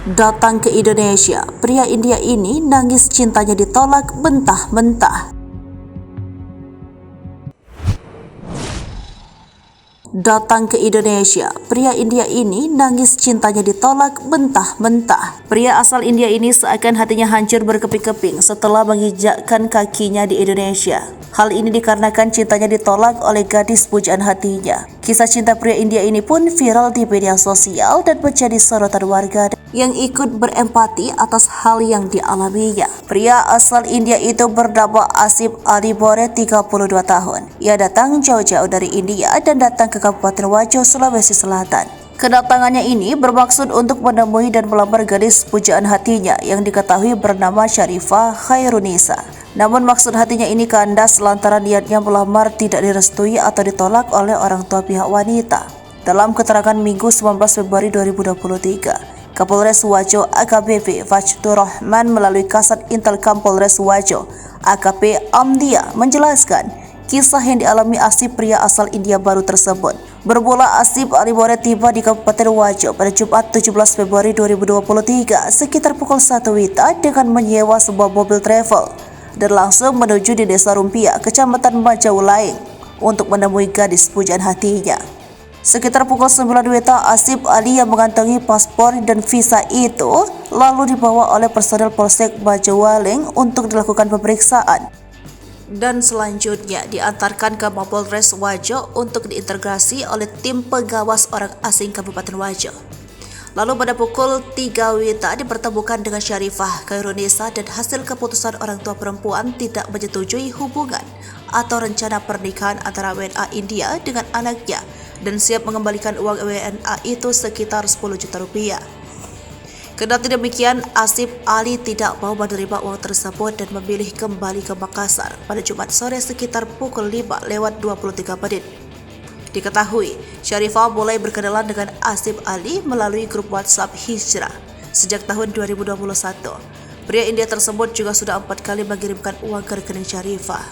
Datang ke Indonesia, pria India ini nangis cintanya ditolak mentah-mentah. Datang ke Indonesia, pria India ini nangis cintanya ditolak mentah-mentah. Pria asal India ini seakan hatinya hancur berkeping-keping setelah menginjakkan kakinya di Indonesia. Hal ini dikarenakan cintanya ditolak oleh gadis pujaan hatinya. Kisah cinta pria India ini pun viral di media sosial dan menjadi sorotan warga yang ikut berempati atas hal yang dialaminya. Pria asal India itu bernama Asif Ali Bore, 32 tahun. Ia datang jauh-jauh dari India dan datang ke Kabupaten Wajo, Sulawesi Selatan. Kedatangannya ini bermaksud untuk menemui dan melamar gadis pujaan hatinya yang diketahui bernama Syarifah Khairunisa. Namun maksud hatinya ini kandas lantaran niatnya melamar tidak direstui atau ditolak oleh orang tua pihak wanita. Dalam keterangan Minggu 19 Februari 2023, Kapolres Wajo AKBP Fajdur Rahman melalui Kasat Intelkam Polres Wajo AKP Amdia menjelaskan kisah yang dialami Asif, pria asal India baru tersebut. Bermula Asif Ali Bore tiba di Kabupaten Wajo pada Jumat 17 Februari 2023 sekitar pukul 1 WITA dengan menyewa sebuah mobil travel dan langsung menuju di Desa Rumpia, Kecamatan Majaulaing untuk menemui gadis pujaan hatinya. Sekitar pukul 9 WITA, Asif Ali yang mengantongi paspor dan visa itu lalu dibawa oleh personel Polsek Majaulaing untuk dilakukan pemeriksaan dan selanjutnya diantarkan ke Mapolres Wajo untuk diintegrasi oleh tim pengawas orang asing Kabupaten Wajo. Lalu pada pukul 3 WITA dipertemukan dengan Syarifah Khairunisa dan hasil keputusan orang tua perempuan tidak menyetujui hubungan atau rencana pernikahan antara WNA India dengan anaknya dan siap mengembalikan uang WNA itu sekitar 10 juta rupiah. Kendati demikian, Asif Ali tidak mau menerima uang tersebut dan memilih kembali ke Makassar pada Jumat sore sekitar pukul 5:23. Diketahui, Syarifah mulai berkenalan dengan Asif Ali melalui grup WhatsApp Hijrah sejak tahun 2021. Pria India tersebut juga sudah 4 kali mengirimkan uang ke rekening Syarifah.